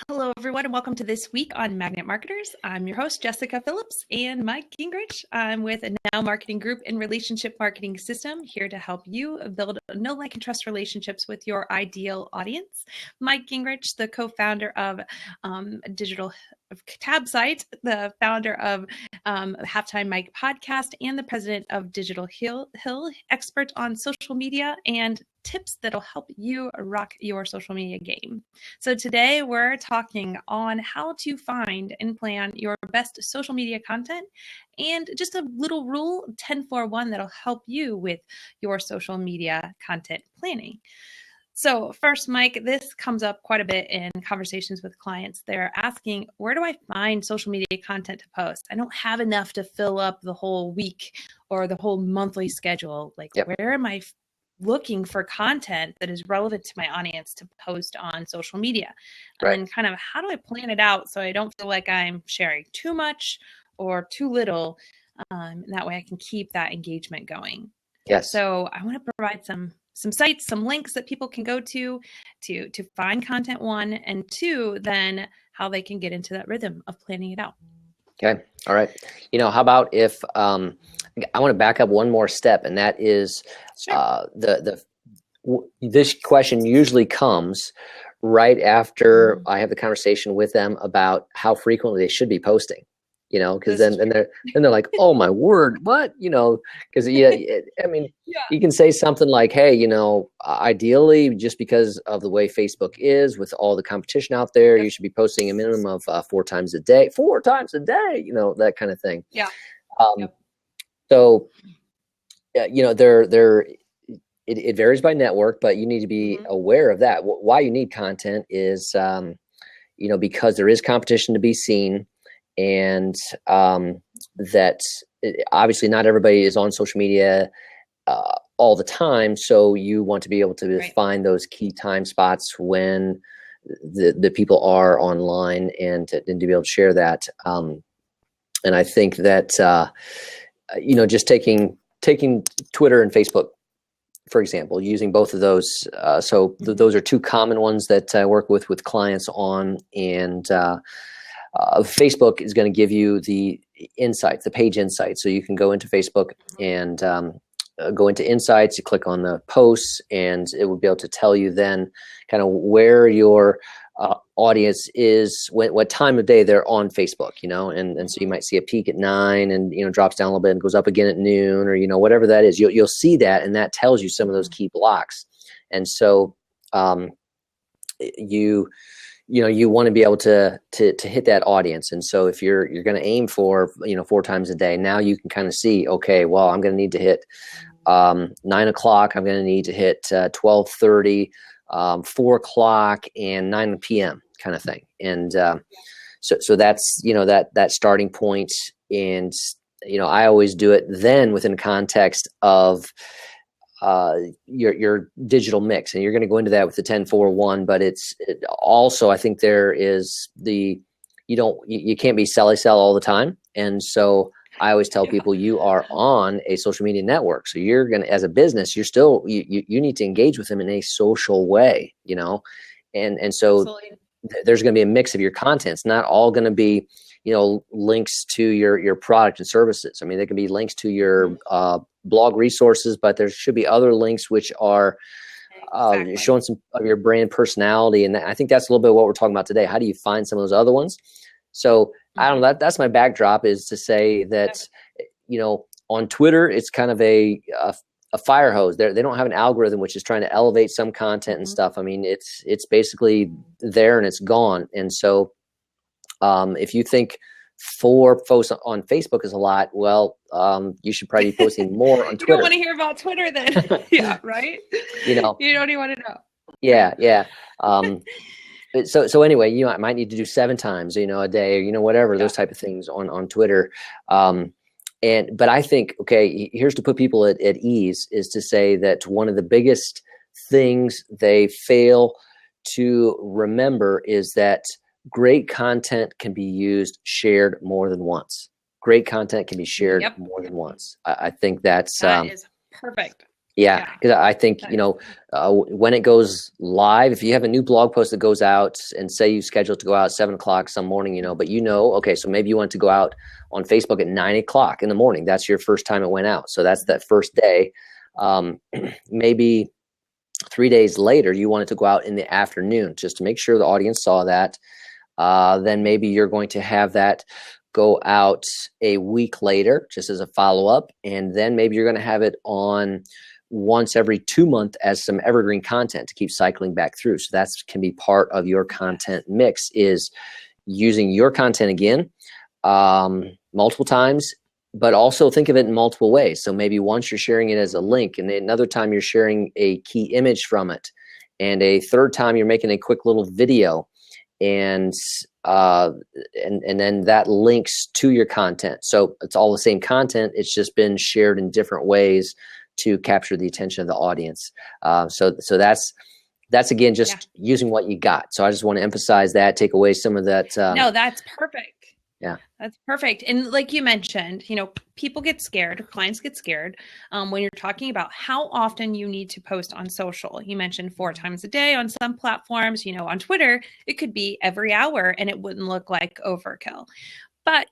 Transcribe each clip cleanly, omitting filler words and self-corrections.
Hello, everyone, and welcome to This Week on Magnet Marketers. I'm your host, Jessica Phillips, and Mike Gingrich. I'm with a Now Marketing Group and Relationship Marketing System, here to help you build know, like, and trust relationships with your ideal audience. Mike Gingrich, the co-founder of Digital Tab Site, the founder of Halftime Mike podcast, and the president of Digital Hill, expert on social media and tips that'll help you rock your social media game. So today we're talking on how to find and plan your best social media content, and just a little rule 10-4-1 that'll help you with your social media content planning. So first, Mike, this comes up quite a bit in conversations with clients. They're asking, where do I find social media content to post? I don't have enough to fill up the whole week or the whole monthly schedule. Like, where am I looking for content that is relevant to my audience to post on social media? Right. And kind of how do I plan it out so I don't feel like I'm sharing too much or too little? And that way I can keep that engagement going. Yes. So I want to provide some sites, some links that people can go to find content, one, and two, then how they can get into that rhythm of planning it out. Okay. All right. How about if I want to back up one more step, and that is Sure. This question usually comes right after I have the conversation with them about how frequently they should be posting. Because then they're like, oh my word, what? Because you can say something like, hey, ideally, just because of the way Facebook is with all the competition out there, you should be posting a minimum of 4 times a day, that kind of thing. Yeah. So, it varies by network, but you need to be aware of that. Why you need content is, because there is competition to be seen. And that obviously not everybody is on social media all the time. So you want to be able to find those key time spots when the people are online and to be able to share that. And I think that, just taking Twitter and Facebook, for example, using both of those. Those are two common ones that I work with clients on, and Facebook is going to give you the insights, the page insights. So you can go into Facebook and go into insights, you click on the posts, and it will be able to tell you then kind of where your audience is, what time of day they're on Facebook, and so you might see a peak at 9 and, drops down a little bit and goes up again at noon, or, whatever that is. You'll see that, and that tells you some of those key blocks. And so you want to be able to hit that audience. And so if you're going to aim for, 4 times a day, now you can kind of see, okay, well, I'm going to need to hit 9 o'clock. I'm going to need to hit 12:30, 4 o'clock, and 9 p.m. kind of thing. And so that's, that starting point. And, I always do it then within context of your digital mix, and you're going to go into that with the 10-4-1, but it also, I think there is you can't be sell all the time. And so I always tell people, you are on a social media network. So you're going to, as a business, you're still, you need to engage with them in a social way, and so Absolutely. There's going to be a mix of your content. It's not all going to be, links to your product and services. I mean, there can be links to your blog resources, but there should be other links which are showing some of your brand personality. And I think that's a little bit what we're talking about today. How do you find some of those other ones? So I don't know, that's my backdrop, is to say that, on Twitter, it's kind of a fire hose. They don't have an algorithm which is trying to elevate some content and stuff. I mean, it's basically there and it's gone. And so if you think 4 posts on Facebook is a lot, well, you should probably be posting more on Twitter. You don't want to hear about Twitter then. Yeah, right? You don't even want to know. Yeah. So anyway, I might need to do 7 times, a day, or, whatever, those type of things on Twitter. But I think, okay, here's to put people at ease, is to say that one of the biggest things they fail to remember is that great content can be shared more than once. Great content can be shared more than once. I think that is perfect. Yeah, Yeah. because I think, when it goes live, if you have a new blog post that goes out and say you scheduled to go out at 7 o'clock some morning, but okay, so maybe you want to go out on Facebook at 9 o'clock in the morning. That's your first time it went out. So that's that first day. Maybe 3 days later, you want it to go out in the afternoon just to make sure the audience saw that. Then maybe you're going to have that go out a week later just as a follow-up. And then maybe you're going to have it on once every 2 months as some evergreen content to keep cycling back through. So that can be part of your content mix, is using your content again multiple times, but also think of it in multiple ways. So maybe once you're sharing it as a link, and then another time you're sharing a key image from it, and a third time you're making a quick little video, and then that links to your content. So it's all the same content. It's just been shared in different ways to capture the attention of the audience. So that's again just using what you got. So I just want to emphasize that, take away some of that. No, that's perfect. Yeah, that's perfect. And like you mentioned, people get scared, clients get scared when you're talking about how often you need to post on social. You mentioned 4 times a day on some platforms. On Twitter, it could be every hour and it wouldn't look like overkill. But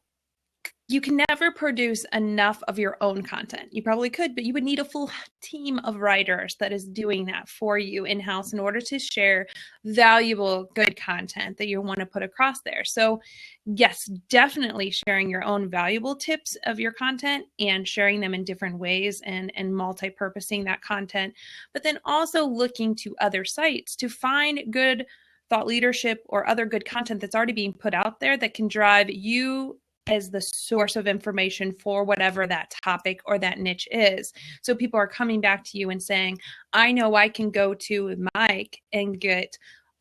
you can never produce enough of your own content. You probably could, but you would need a full team of writers that is doing that for you in-house in order to share valuable, good content that you want to put across there. So yes, definitely sharing your own valuable tips of your content and sharing them in different ways and multi-purposing that content, but then also looking to other sites to find good thought leadership or other good content that's already being put out there that can drive you as the source of information for whatever that topic or that niche is. So people are coming back to you and saying, I know I can go to Mike and get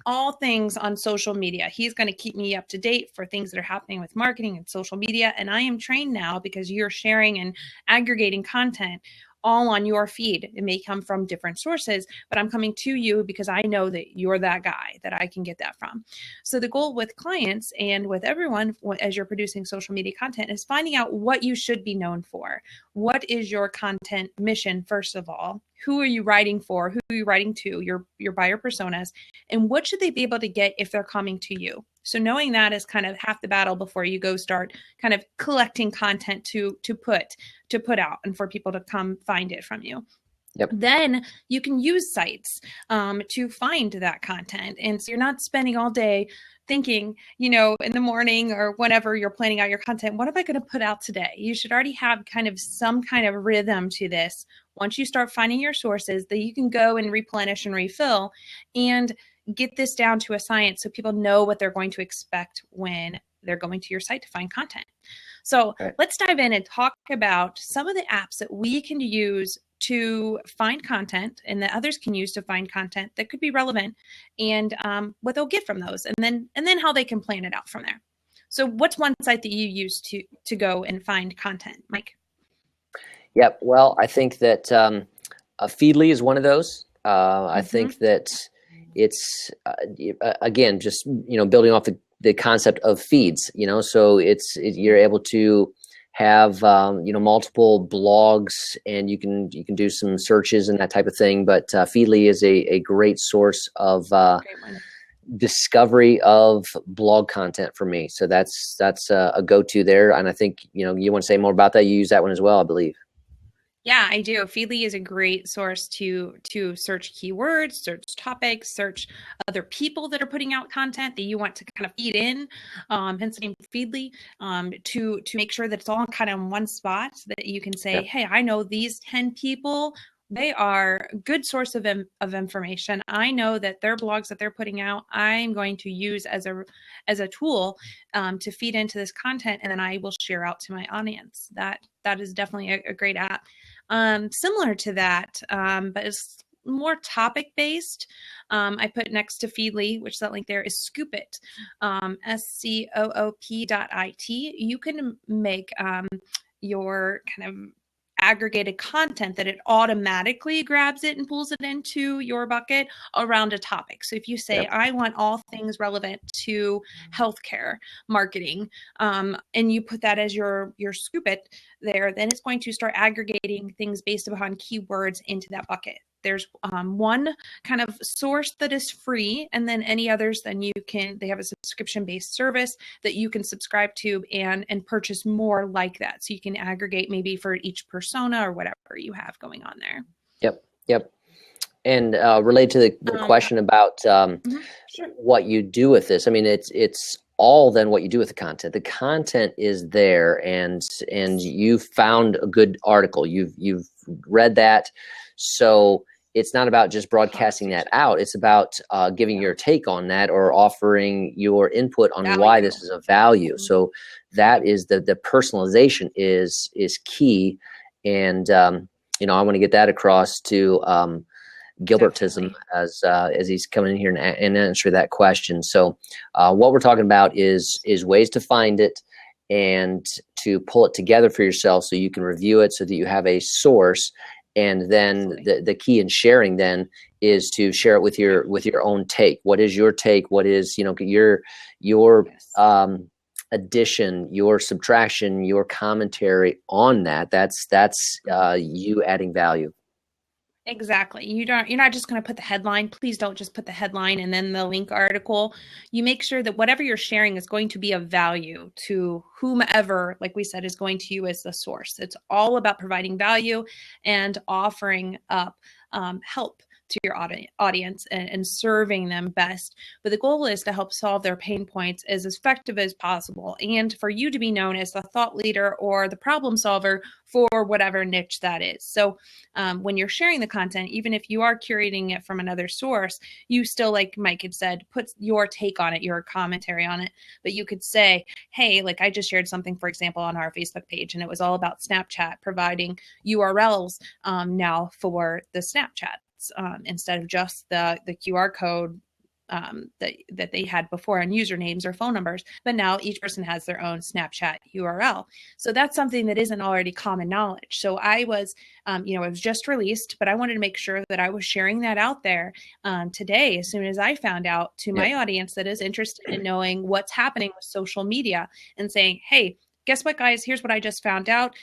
all things on social media. He's going to keep me up to date for things that are happening with marketing and social media. And I am trained now because you're sharing and aggregating content all on your feed. It may come from different sources, but I'm coming to you because I know that you're that guy that I can get that from. So the goal with clients and with everyone as you're producing social media content is finding out what you should be known for. What is your content mission, first of all? Who are you writing for? Who are you writing to? Your buyer personas, and what should they be able to get if they're coming to you? So knowing that is kind of half the battle before you go start kind of collecting content to put out and for people to come find it from you. Yep. Then you can use sites to find that content. And so you're not spending all day thinking, in the morning or whenever you're planning out your content, what am I going to put out today? You should already have kind of some kind of rhythm to this. Once you start finding your sources, that you can go and replenish and refill and get this down to a science so people know what they're going to expect when they're going to your site to find content. So let's dive in and talk about some of the apps that we can use to find content and that others can use to find content that could be relevant, and what they'll get from those, and then how they can plan it out from there. So what's one site that you use to go and find content, Mike? Yep. Well, I think that Feedly is one of those. I think that it's again just building off the concept of feeds. So you're able to have multiple blogs, and you can do some searches and that type of thing. But Feedly is a great source of discovery of blog content for me. So that's a go-to there. And I think you want to say more about that. You use that one as well, I believe. Yeah, I do. Feedly is a great source to search keywords, search topics, search other people that are putting out content that you want to kind of feed in. Hence the name Feedly, to make sure that it's all kind of in one spot, that you can say, hey, I know these 10 people. They are a good source of information. I know that their blogs that they're putting out, I'm going to use as a tool to feed into this content, and then I will share out to my audience. That is definitely a great app. Similar to that, but it's more topic based. I put next to Feedly, which that link there is Scoopit, SCOOP.it. You can make your kind of aggregated content that it automatically grabs it and pulls it into your bucket around a topic. So if you say, I want all things relevant to healthcare marketing, and you put that as your scoop it there, then it's going to start aggregating things based upon keywords into that bucket. There's one kind of source that is free, and then any others, then they have a subscription-based service that you can subscribe to and purchase more like that. So you can aggregate maybe for each persona or whatever you have going on there. Yep. And related to the question about what you do with this, I mean, it's all then what you do with the content. The content is there, and you found a good article. You've read that, so it's not about just broadcasting that out. It's about giving your take on that or offering your input on why this is of value. So that is the personalization is key. And, I want to get that across to Gilbertism as he's coming in here and answer that question. So what we're talking about is ways to find it and to pull it together for yourself so you can review it so that you have a source. And then the key in sharing then is to share it with your own take. What is your take? What is, your addition, your subtraction, your commentary on that? That's you adding value. Exactly. You're not just going to put the headline. Please don't just put the headline and then the link article. You make sure that whatever you're sharing is going to be of value to whomever, like we said, is going to you as the source. It's all about providing value and offering up help to your audience and serving them best. But the goal is to help solve their pain points as effective as possible, and for you to be known as the thought leader or the problem solver for whatever niche that is. So when you're sharing the content, even if you are curating it from another source, you still, like Mike had said, put your take on it, your commentary on it. But you could say, hey, like I just shared something, for example, on our Facebook page, and it was all about Snapchat providing URLs now for the Snapchat. Instead of just the QR code that they had before on usernames or phone numbers, but now each person has their own Snapchat URL. So that's something that isn't already common knowledge. So I was, it was just released, but I wanted to make sure that I was sharing that out there today as soon as I found out to my audience that is interested in knowing what's happening with social media and saying, hey, guess what, guys, here's what I just found out.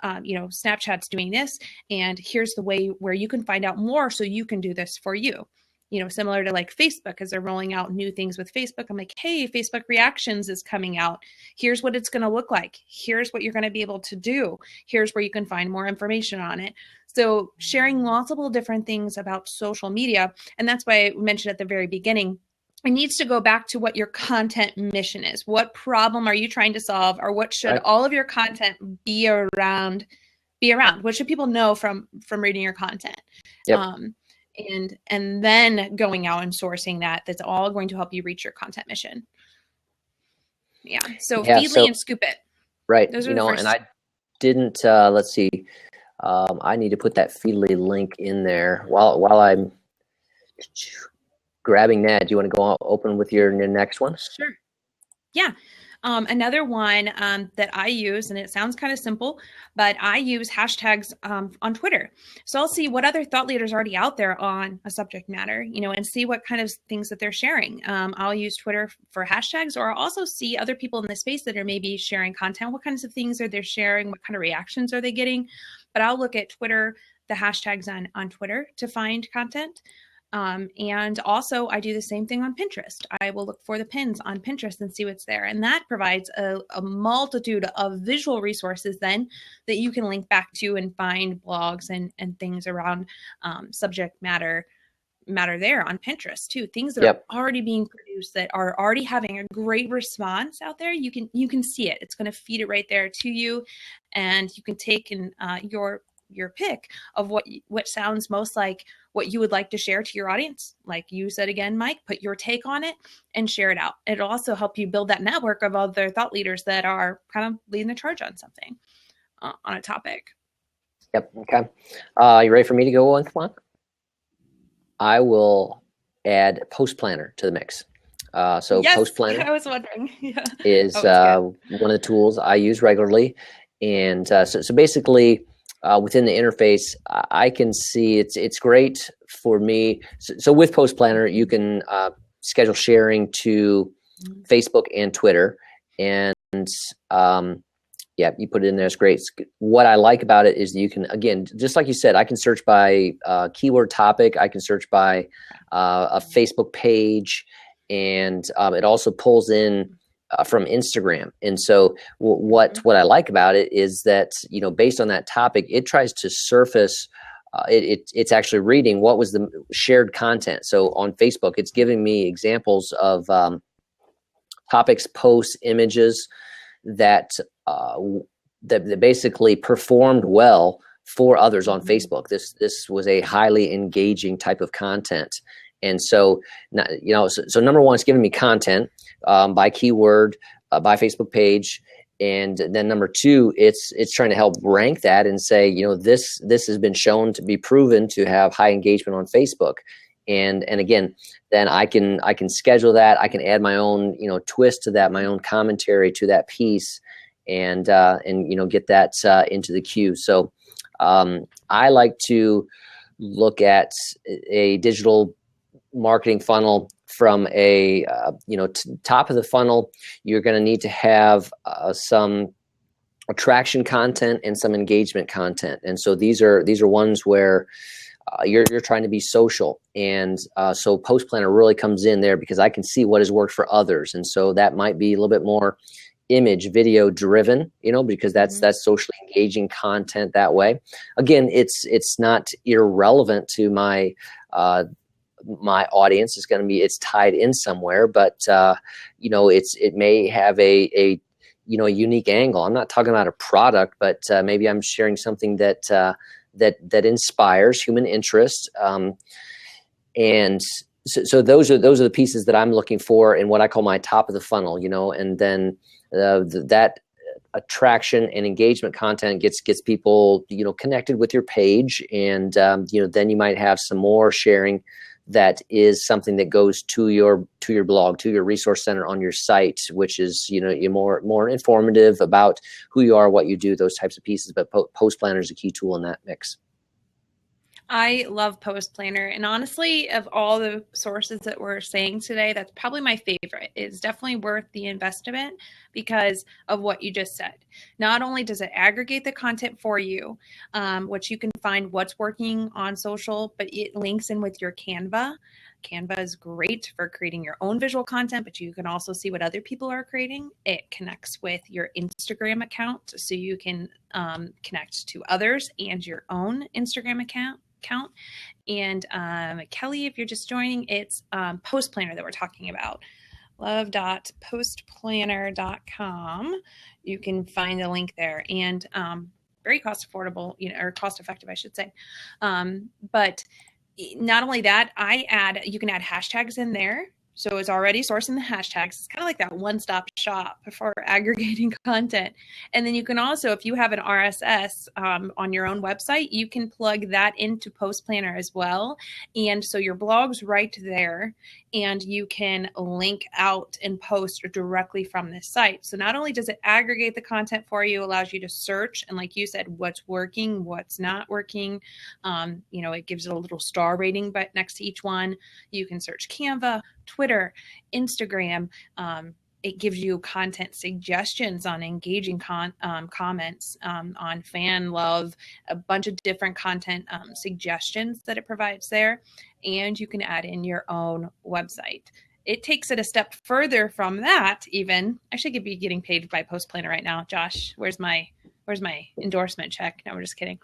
Snapchat's doing this, and here's the way where you can find out more so you can do this for you. Similar to like Facebook, as they're rolling out new things with Facebook. I'm like, hey, Facebook Reactions is coming out. Here's what it's going to look like. Here's what you're going to be able to do. Here's where you can find more information on it. So sharing multiple different things about social media. And that's why I mentioned at the very beginning, it needs to go back to what your content mission is. What problem are you trying to solve, or what should all of your content be around? What should people know from reading your content? And then going out and sourcing that's all going to help you reach your content mission. So Feedly and Scoop It. Right. And I didn't, let's see, I need to put that Feedly link in there while I'm grabbing that. Do you want to go open with your next one? Sure. Yeah. Another one that I use, and it sounds kind of simple, but I use hashtags on Twitter. So I'll see what other thought leaders are already out there on a subject matter, and see what kind of things that they're sharing. I'll use Twitter for hashtags, or I'll also see other people in the space that are maybe sharing content. What kinds of things are they sharing? What kind of reactions are they getting? But I'll look at Twitter, the hashtags on Twitter to find content. And also I do the same thing on Pinterest. I will look for the pins on Pinterest and see what's there. And that provides a multitude of visual resources then that you can link back to and find blogs and things around subject matter there on Pinterest too. Things that are already being produced that are already having a great response out there. You can see it. It's going to feed it right there to you, and you can take in your pick of what sounds most like what you would like to share to your audience. Like you said again, Mike, put your take on it and share it out. It'll also help you build that network of other thought leaders that are kind of leading the charge on something, on a topic. Yep. Okay. You ready for me to go on? Come on. I will add Post Planner to the mix. Yes, Post Planner I was wondering. is one of the tools I use regularly. And so basically, within the interface, I can see it's great for me. So with Post Planner, you can schedule sharing to Facebook and Twitter, and yeah, you put it in there. It's great. What I like about it is you can, again, just like you said, I can search by keyword topic. I can search by a Facebook page, and it also pulls in from Instagram. And so what I like about it is that, based on that topic, it tries to surface. It's actually reading what was the shared content. So on Facebook, it's giving me examples of topics, posts, images that that basically performed well for others on Facebook. This was a highly engaging type of content, and so so number one, it's giving me content by keyword, by Facebook page, and then number two, it's trying to help rank that and say, this has been shown to be proven to have high engagement on Facebook. And again, then I can schedule that. I can add my own twist to that, my own commentary to that piece, and get that into the queue. So I like to look at a digital marketing funnel from a top of the funnel. You're going to need to have some attraction content and some engagement content, and so these are ones where you're trying to be social, and so Post Planner really comes in there because I can see what has worked for others, and so that might be a little bit more image, video driven, because that's socially engaging content that way. Again, it's not irrelevant to my my audience. It's tied in somewhere, but it may have a unique angle. I'm not talking about a product, but maybe I'm sharing something that inspires human interest, and so those are the pieces that I'm looking for in what I call my top of the funnel, and then that attraction and engagement content gets people connected with your page, and then you might have some more sharing that is something that goes to your blog, to your resource center on your site, which is you're more informative about who you are, what you do, those types of pieces. But Post Planner is a key tool in that mix. I love Post Planner, and honestly, of all the sources that we're saying today, that's probably my favorite. It's definitely worth the investment because of what you just said. Not only does it aggregate the content for you, which you can find what's working on social, but it links in with your Canva. Canva is great for creating your own visual content, but you can also see what other people are creating. It connects with your Instagram account, so you can connect to others and your own Instagram account. And Kelly, if you're just joining, it's Post Planner that we're talking about. love.postplanner.com. You can find the link there, and very cost affordable, or cost effective, I should say. But not only that, you can add hashtags in there. So it's already sourcing the hashtags. It's kind of like that one-stop shop for aggregating content. And then you can also, if you have an RSS on your own website, you can plug that into Post Planner as well. And so your blog's right there, and you can link out and post directly from this site. So not only does it aggregate the content for you, allows you to search, and like you said, what's working, what's not working. It gives it a little star rating, but next to each one, you can search Canva, Twitter, Instagram. It gives you content suggestions on engaging comments, on fan love, a bunch of different content suggestions that it provides there. And you can add in your own website. It takes it a step further from that even. I should be getting paid by Post Planner right now. Josh, where's my endorsement check? No, we're just kidding.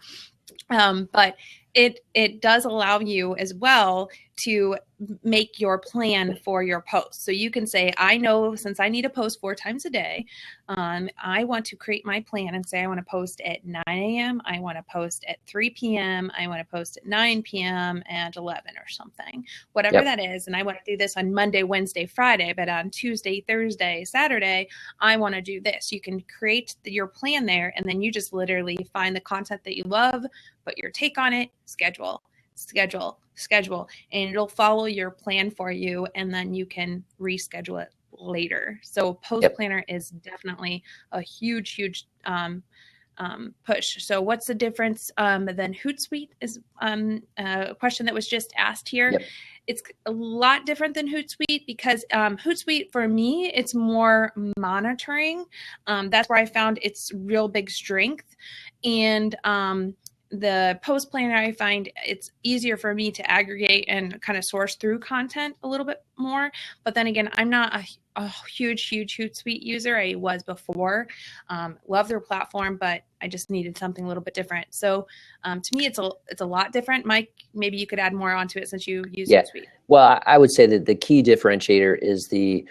But it does allow you as well to make your plan for your post. So you can say, I know since I need to post 4 times a day, I want to create my plan and say I want to post at 9 a.m. I want to post at 3 p.m. I want to post at 9 p.m. and 11 or something, whatever that is. And I want to do this on Monday, Wednesday, Friday, but on Tuesday, Thursday, Saturday, I want to do this. You can create your plan there, and then you just literally find the content that you love, put your take on it, schedule, and it'll follow your plan for you, and then you can reschedule it later. So Post Planner is definitely a huge push. So what's the difference than Hootsuite is a question that was just asked here. Yep. It's a lot different than Hootsuite because Hootsuite, for me, it's more monitoring. That's where I found its real big strength. And the post planner, I find it's easier for me to aggregate and kind of source through content a little bit more. But then again, I'm not a huge Hootsuite user. I was before. Love their platform, but I just needed something a little bit different. So to me, it's a lot different. Mike, maybe you could add more onto it since you use Hootsuite. Well, I would say that the key differentiator is the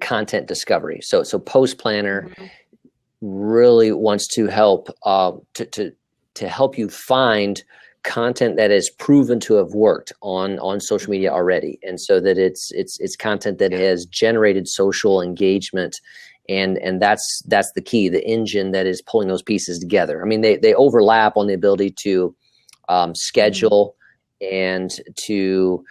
content discovery. So Post Planner really wants to help to help you find content that is proven to have worked on social media already, and so that it's content that has generated social engagement, and that's the key, the engine that is pulling those pieces together. I mean, they overlap on the ability to schedule and to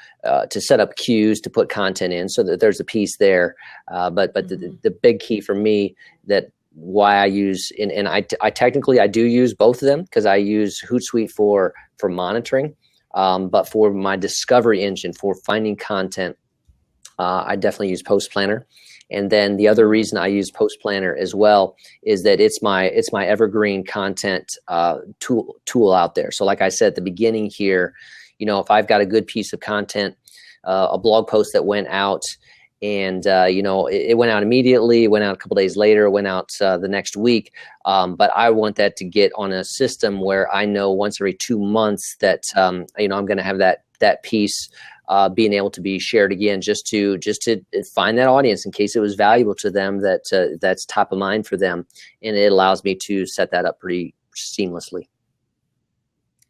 set up queues to put content in, so that there's a piece there. But the big key for me, that why I use, and I technically I do use both of them, because I use Hootsuite for monitoring, but for my discovery engine for finding content, I definitely use Post Planner. And then the other reason I use Post Planner as well is that it's my evergreen content tool out there. So like I said at the beginning here, if I've got a good piece of content, a blog post that went out, and it went out immediately, it went out a couple days later, it went out the next week, but I want that to get on a system where I know once every 2 months that I'm going to have that piece being able to be shared again, just to find that audience in case it was valuable to them, that's top of mind for them, and it allows me to set that up pretty seamlessly.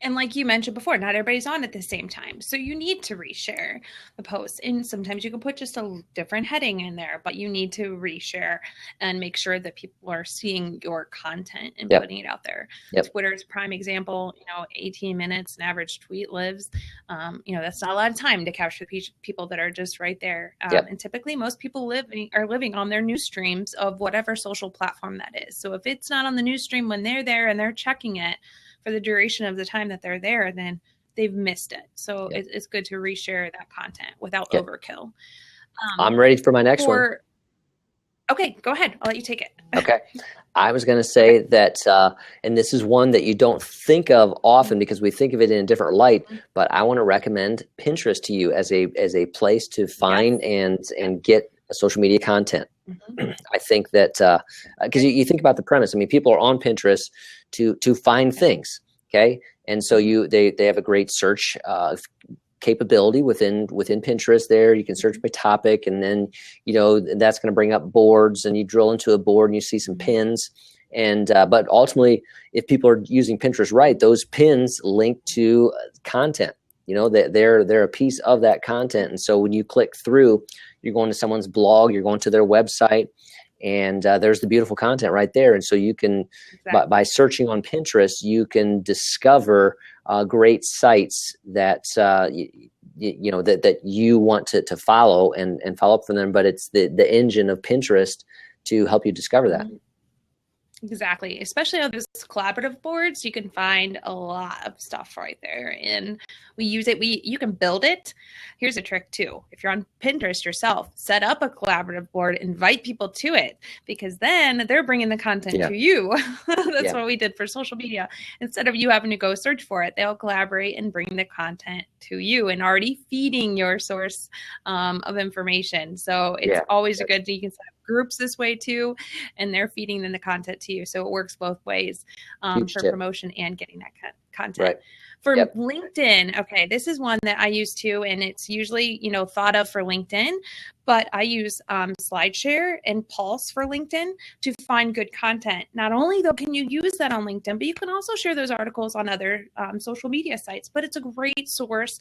And like you mentioned before, not everybody's on at the same time. So you need to reshare the post. And sometimes you can put just a different heading in there, but you need to reshare and make sure that people are seeing your content and putting it out there. Twitter's prime example, 18 minutes an average tweet lives. That's not a lot of time to capture the people that are just right there. And typically most people are living on their news streams of whatever social platform that is. So if it's not on the news stream when they're there and they're checking it for the duration of the time that they're there, then they've missed it. So it's good to reshare that content without overkill. I'm ready for my next one. Okay, go ahead. I'll let you take it. Okay. I was going to say that, and this is one that you don't think of often because we think of it in a different light, but I want to recommend Pinterest to you as a place to find and get social media content. I think that because you think about the premise. I mean, people are on Pinterest to find things, okay? And so they have a great search capability within Pinterest. There, you can search by topic, and then that's going to bring up boards, and you drill into a board and you see some pins. And but ultimately, if people are using Pinterest right, those pins link to content. They're a piece of that content, and so when you click through, you're going to someone's blog, you're going to their website, and there's the beautiful content right there. And so you can, by searching on Pinterest, you can discover great sites that that you want to follow and follow up from them. But it's the engine of Pinterest to help you discover that. Exactly. Especially on those collaborative boards, you can find a lot of stuff right there. And we use it. You can build it. Here's a trick too. If you're on Pinterest yourself, set up a collaborative board, invite people to it, because then they're bringing the content to you. That's what we did for social media. Instead of you having to go search for it, they'll collaborate and bring the content to you and already feeding your source of information. So it's always a good, you can set up groups this way too, and they're feeding them the content to you. So it works both ways for promotion and getting that content. Right. For LinkedIn, okay, this is one that I use too, and it's usually, thought of for LinkedIn, but I use SlideShare and Pulse for LinkedIn to find good content. Not only though can you use that on LinkedIn, but you can also share those articles on other social media sites. But it's a great source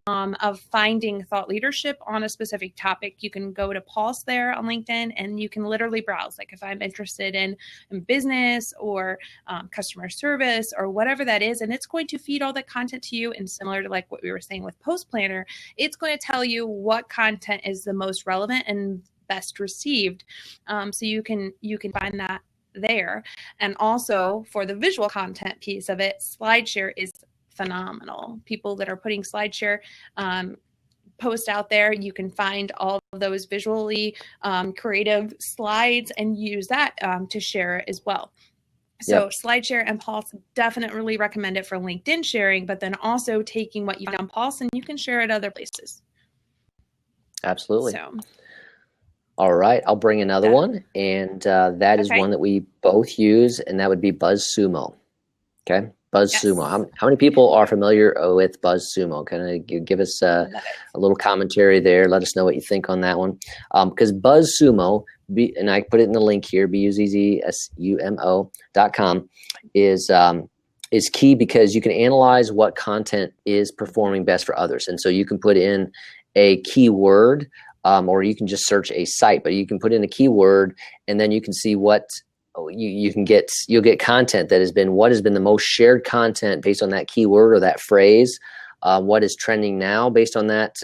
of finding thought leadership on a specific topic. You can go to Pulse there on LinkedIn, and you can literally browse. Like if I'm interested in business or customer service or whatever that is, and it's going to feed all the content to you. And similar to like what we were saying with Post Planner, it's going to tell you what content is the most relevant and best received. So you can find that there. And also for the visual content piece of it, SlideShare is phenomenal. People that are putting SlideShare post out there, you can find all of those visually creative slides and use that to share as well. So SlideShare and Pulse, definitely recommend it for LinkedIn sharing, but then also taking what you found on Pulse and you can share it other places. Absolutely. So, all right, I'll bring another one, and that is one that we both use, and that would be BuzzSumo. Okay, BuzzSumo. Yes. How many people are familiar with BuzzSumo? Kind of give us a little commentary there. Let us know what you think on that one. Because BuzzSumo, and I put it in the link here, BuzzSumo.com, is key because you can analyze what content is performing best for others. And so you can put in a keyword, or you can just search a site, but you can put in a keyword and then you can see what you'll get content that has been the most shared content based on that keyword or that phrase, what is trending now based on that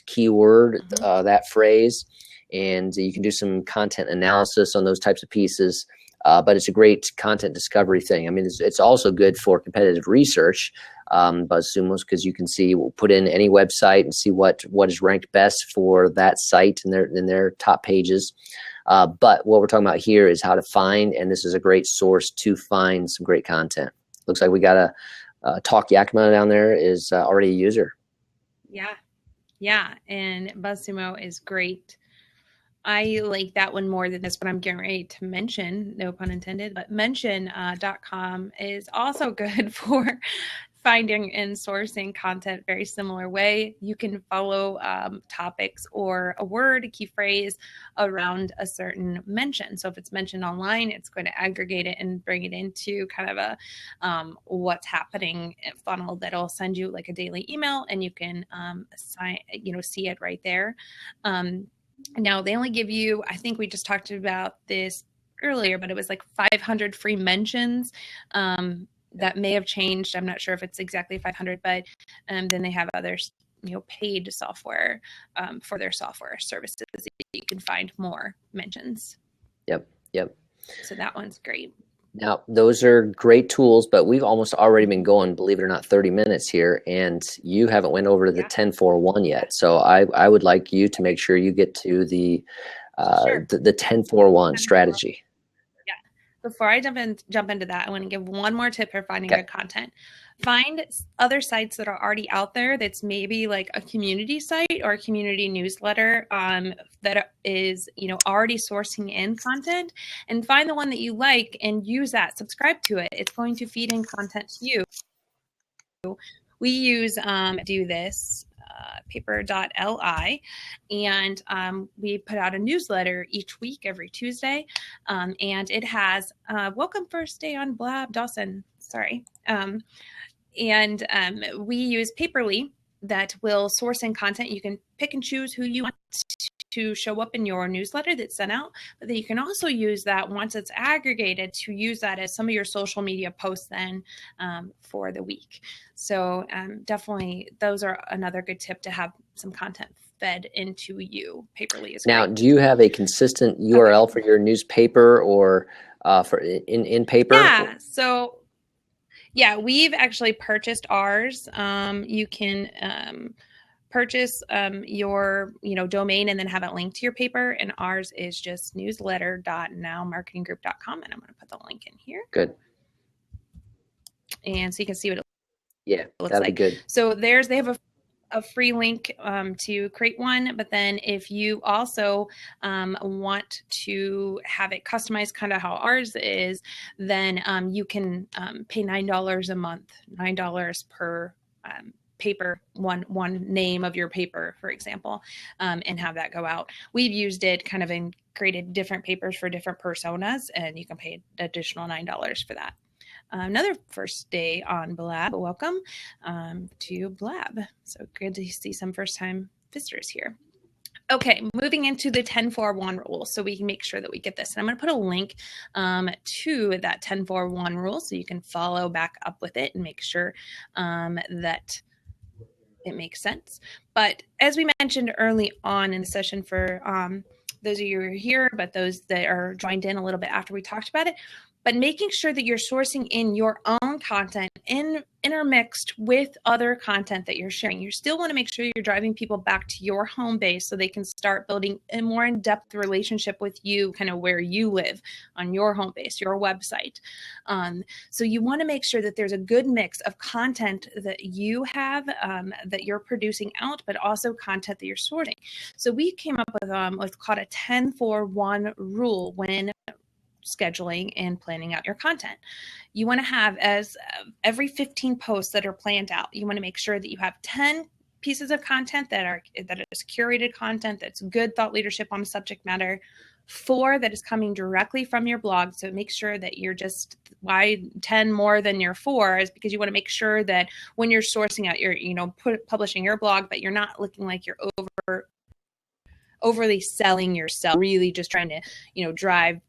keyword, that phrase, and you can do some content analysis on those types of pieces. But it's a great content discovery thing. I mean, it's also good for competitive research, BuzzSumo, because you can put in any website and see what is ranked best for that site in their top pages. But what we're talking about here is how to find, and this is a great source to find some great content. Looks like we got a Talk Yakima down there is already a user. Yeah, and BuzzSumo is great. I like that one more than this, but I'm getting ready to mention, no pun intended, but mention.com is also good for finding and sourcing content very similar way. You can follow topics or a word, a key phrase around a certain mention. So if it's mentioned online, it's going to aggregate it and bring it into kind of a what's happening funnel that'll send you like a daily email, and you can see it right there. Now they only give you, I think we just talked about this earlier, but it was like 500 free mentions. That may have changed. I'm not sure if it's exactly 500, but then they have other, paid software for their software services that you can find more mentions. Yep. So that one's great. Now, those are great tools, but we've almost already been going, believe it or not, 30 minutes here, and you haven't went over to the 10-4-1 yet. So I would like you to make sure you get to the 10-4-1 strategy. Yeah. Before I jump into that, I want to give one more tip for finding good content. Find other sites that are already out there that's maybe like a community site or a community newsletter that is, already sourcing in content, and find the one that you like and use that. Subscribe to it. It's going to feed in content to you. We use do this paper.li, and we put out a newsletter each week every Tuesday, and it has welcome first day on Blab Dawson. Sorry. And we use Paperly that will source in content. You can pick and choose who you want to show up in your newsletter that's sent out, but then you can also use that once it's aggregated to use that as some of your social media posts then for the week. So definitely those are another good tip to have some content fed into you. Paperly is now great. Do you have a consistent URL for your newspaper or for in paper? Yeah, we've actually purchased ours. You can purchase your domain and then have it linked to your paper, and ours is just newsletter.nowmarketinggroup.com, and I'm going to put the link in here. Good. And so you can see what it looks that'd like. Be good. So they have a free link to create one, but then if you also want to have it customized kind of how ours is, then you can pay $9 a month, $9 per paper, one name of your paper, for example, and have that go out. We've used it kind of and created different papers for different personas, and you can pay additional $9 for that. Another first day on Blab. Welcome to Blab. So good to see some first-time visitors here. Okay, moving into the 10-4-1 rule, so we can make sure that we get this. And I'm going to put a link to that 10-4-1 rule so you can follow back up with it and make sure that it makes sense. But as we mentioned early on in the session for those of you who are here, but those that are joined in a little bit after we talked about it. But making sure that you're sourcing in your own content intermixed with other content that you're sharing. You still want to make sure you're driving people back to your home base so they can start building a more in-depth relationship with you, kind of where you live on your home base, your website. So you want to make sure that there's a good mix of content that you have, that you're producing out, but also content that you're sourcing. So we came up with what's called a 10-4-1 rule when scheduling and planning out your content. You want to have as every 15 posts that are planned out, you want to make sure that you have 10 pieces of content that is curated content, that's good thought leadership on the subject matter, 4 that is coming directly from your blog. So make sure that you're just, why 10 more than your 4 is because you want to make sure that when you're sourcing out your, publishing your blog, that you're not looking like you're overly selling yourself, really just trying to, drive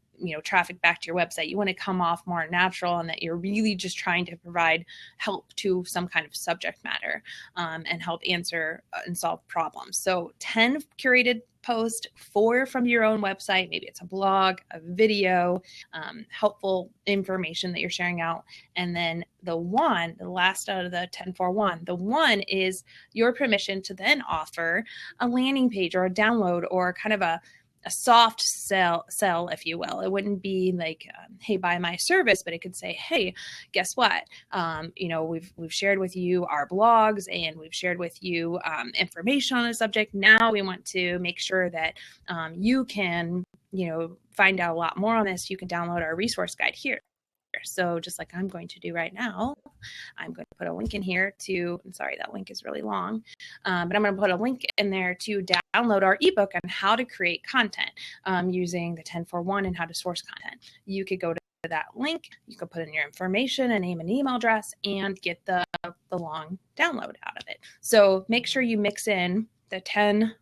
traffic back to your website. You want to come off more natural and that you're really just trying to provide help to some kind of subject matter, and help answer and solve problems. So 10 curated posts, 4 from your own website. Maybe it's a blog, a video, helpful information that you're sharing out. And then the last out of the 10-4-1, the 1 is your permission to then offer a landing page or a download or kind of a soft sell, if you will. It wouldn't be like, hey, buy my service, but it could say, hey, guess what? We've shared with you our blogs and we've shared with you information on the subject. Now we want to make sure that you can, find out a lot more on this. You can download our resource guide here. So just like I'm going to do right now, I'm going to put a link in here sorry, that link is really long, but I'm going to put a link in there to download our ebook on how to create content using the 10-4-1 and how to source content. You could go to that link, you could put in your information, a name and email address, and get the long download out of it. So make sure you mix in the 10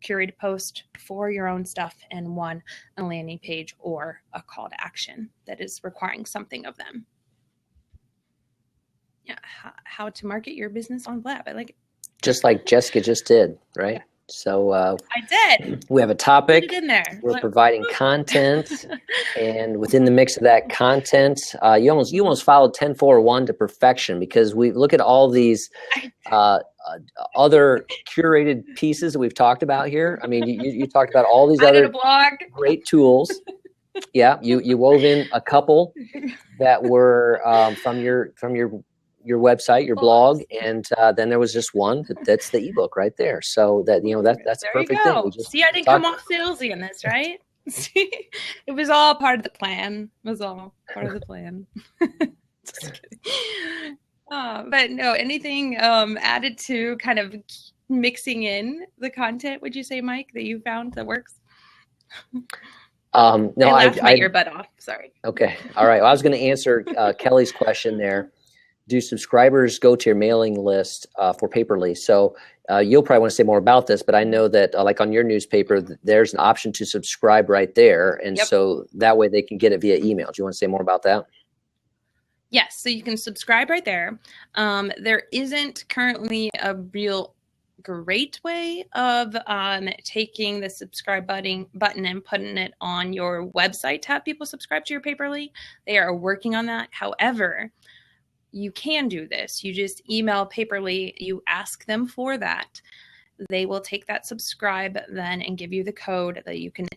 curated post for your own stuff and 1 a landing page or a call to action that is requiring something of them. Yeah, how to market your business on Blab. I like it. Just like Jessica just did, right? Yeah. So I did. We have a topic. Put it in there. We're providing content, and within the mix of that content, you almost followed 10-4-1 to perfection, because we look at all these other curated pieces that we've talked about here. I mean, you talked about all these other great tools. Yeah, you wove in a couple that were from your website, your blog, and then there was just one that's the ebook right there. So that that's a perfect thing. See, I didn't come off salesy in this, right? See, it was all part of the plan. It was all part of the plan. Just kidding. But no, anything added to kind of mixing in the content, would you say, Mike, that you found that works? No, I laughed your butt off. Sorry. Okay. All right. Well, I was going to answer Kelly's question there. Do subscribers go to your mailing list for Paperless? So you'll probably want to say more about this, but I know that like on your newspaper, there's an option to subscribe right there. And so that way they can get it via email. Do you want to say more about that? Yes. So you can subscribe right there. There isn't currently a real great way of taking the subscribe button and putting it on your website to have people subscribe to your Paperless. They are working on that. However, you can do this. You just email Paperless, you ask them for that. They will take that subscribe then and give you the code that you can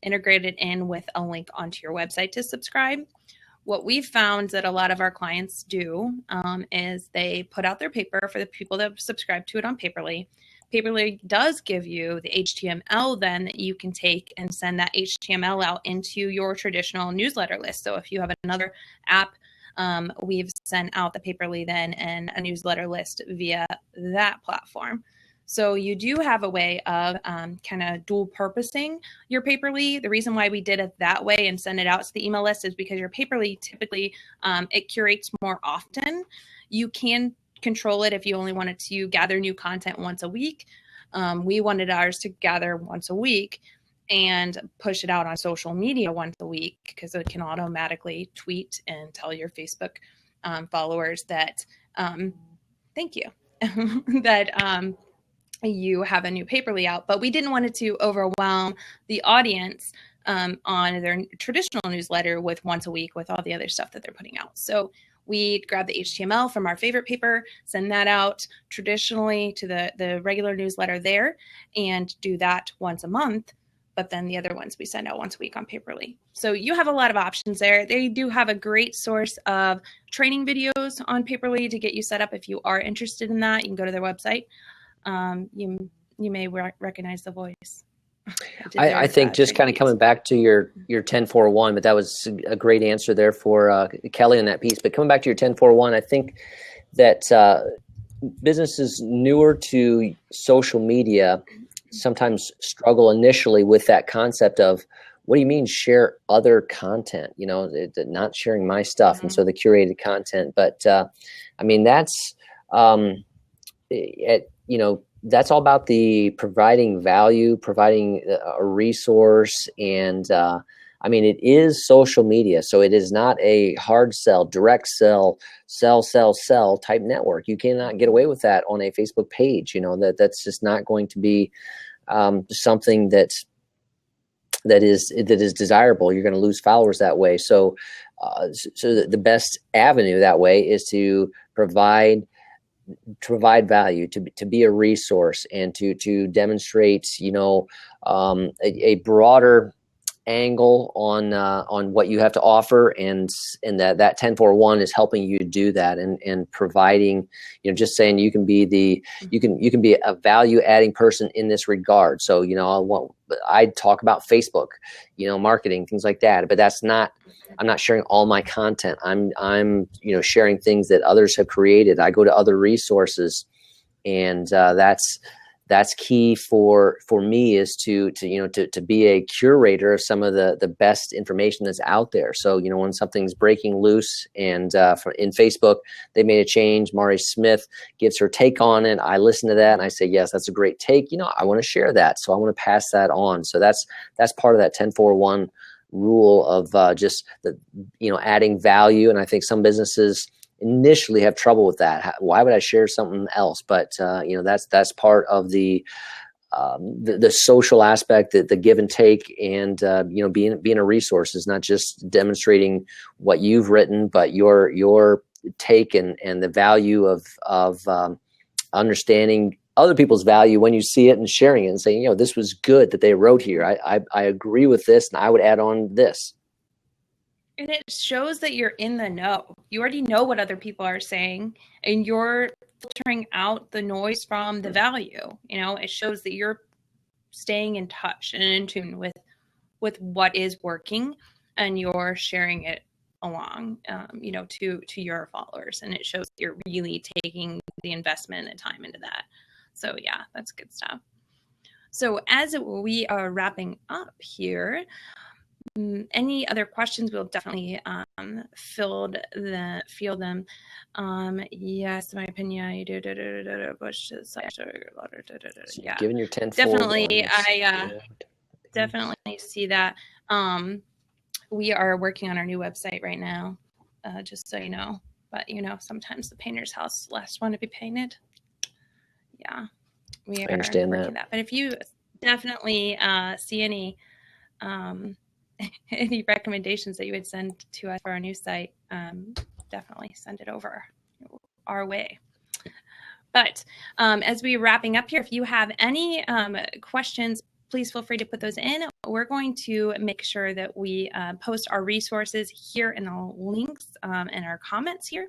integrate it in with a link onto your website to subscribe. What we've found that a lot of our clients do is they put out their paper for the people that subscribe to it on Paperless. Paperless does give you the HTML then that you can take and send that HTML out into your traditional newsletter list. So if you have another app, we've sent out the Paperless then and a newsletter list via that platform. So you do have a way of kind of dual purposing your Paperless. The reason why we did it that way and send it out to the email list is because your Paperless typically it curates more often. You can control it if you only wanted to gather new content once a week. We wanted ours to gather once a week and push it out on social media once a week, because it can automatically tweet and tell your Facebook followers that, thank you, that you have a new Paperly out, but we didn't want it to overwhelm the audience on their traditional newsletter with once a week with all the other stuff that they're putting out. So we grab the HTML from our favorite paper, send that out traditionally to the regular newsletter there, and do that once a month. But then the other ones we send out once a week on Paperly. So you have a lot of options there. They do have a great source of training videos on Paperly to get you set up. If you are interested in that, you can go to their website. You may recognize the voice. I think just kind of coming back to your 10-4-1, but that was a great answer there for Kelly on that piece. But coming back to your 10-4-1, I think that businesses newer to social media sometimes struggle initially with that concept of, what do you mean share other content? You know, not sharing my stuff, and so the curated content. But I mean, that's that's all about the providing value, providing a resource. And I mean, it is social media. So it is not a hard sell, direct sell type network. You cannot get away with that on a Facebook page. You know, that's just not going to be something that is desirable. You're going to lose followers that way. So the best avenue that way is to provide value, to be a resource, and to demonstrate, a broader angle on what you have to offer, and that 10-4-1 is helping you do that, and providing, just saying you can be a value adding person in this regard. So I talk about Facebook, marketing, things like that, but I'm not sharing all my content. I'm sharing things that others have created. I go to other resources, and that's key for me, is to be a curator of some of the best information that's out there. So when something's breaking loose, and in Facebook they made a change, Mari Smith gives her take on it, I listen to that and I say, yes, that's a great take. I want to share that, so I want to pass that on. So that's part of that 10-4-1 rule of just adding value. And I think some businesses initially have trouble with that. Why would I share something else? But that's part of the social aspect, the give and take, and being a resource is not just demonstrating what you've written, but your take and the value of understanding other people's value when you see it, and sharing it and saying, this was good that they wrote here. I agree with this, and I would add on this. And it shows that you're in the know. You already know what other people are saying, and you're filtering out the noise from the value. It shows that you're staying in touch and in tune with what is working, and you're sharing it along, to your followers. And it shows that you're really taking the investment and time into that. So yeah, that's good stuff. So as we are wrapping up here, any other questions? We'll definitely field them. Yes, in my opinion, you do. Yeah, giving your 10-4. Definitely, I definitely see that. We are working on our new website right now, just so you know. But sometimes the painter's house last one to be painted. Yeah, we are working that. But if you definitely see any recommendations that you would send to us for our new site, definitely send it over our way. But as we're wrapping up here, if you have any questions, please feel free to put those in. We're going to make sure that we post our resources here in the links in our comments here,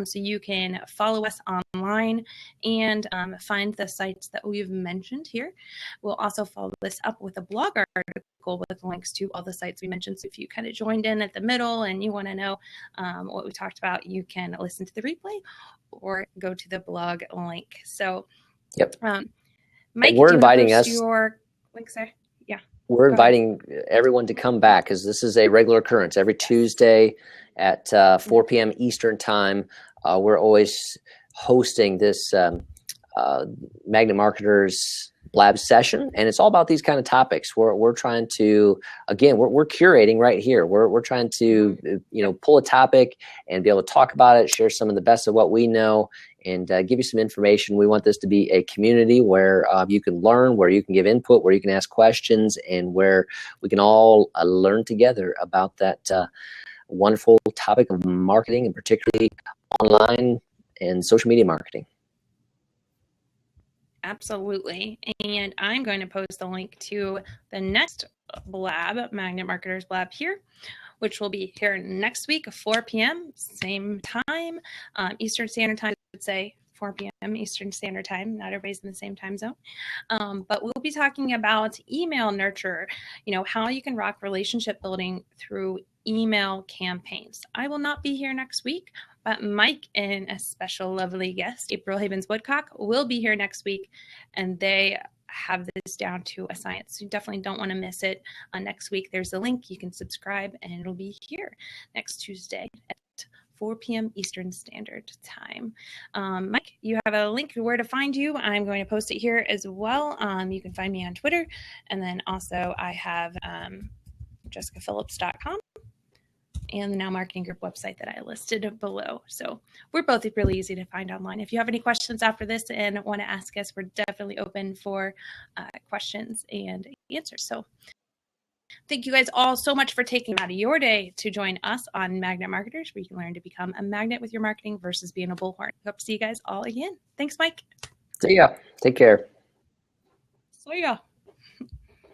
so you can follow us online and find the sites that we've mentioned here. We'll also follow this up with a blog article with links to all the sites we mentioned. So if you kind of joined in at the middle and you want to know what we talked about, you can listen to the replay or go to the blog link. So, yep. Mike, we're inviting us. Links there. Yeah. We're inviting everyone to come back, because this is a regular occurrence every Tuesday at 4 p.m. Eastern time. We're always hosting this Magnet Marketers Lab session, and it's all about these kind of topics. We're trying to, again, we're curating right here. We're trying to pull a topic and be able to talk about it, share some of the best of what we know, and give you some information. We want this to be a community where you can learn, where you can give input, where you can ask questions, and where we can all learn together about that wonderful topic of marketing, and particularly online and social media marketing. Absolutely. And I'm going to post the link to the next blab, Magnet Marketers Blab here, which will be here next week, 4 p.m., same time, Eastern Standard Time, I would say 4 p.m. Eastern Standard Time. Not everybody's in the same time zone. But we'll be talking about email nurture, how you can rock relationship building through email campaigns. I will not be here next week, but Mike and a special lovely guest, April Havens-Woodcock, will be here next week, and they have this down to a science. You definitely don't want to miss it. Next week, there's a link. You can subscribe, and it'll be here next Tuesday at 4 p.m. Eastern Standard Time. Mike, you have a link where to find you. I'm going to post it here as well. You can find me on Twitter, and then also I have jessicaphillips.com. and the Now Marketing Group website that I listed below. So we're both really easy to find online. If you have any questions after this and want to ask us, we're definitely open for questions and answers. So thank you guys all so much for taking out of your day to join us on Magnet Marketers, where you can learn to become a magnet with your marketing versus being a bullhorn. Hope to see you guys all again. Thanks, Mike. See ya. Take care. See ya.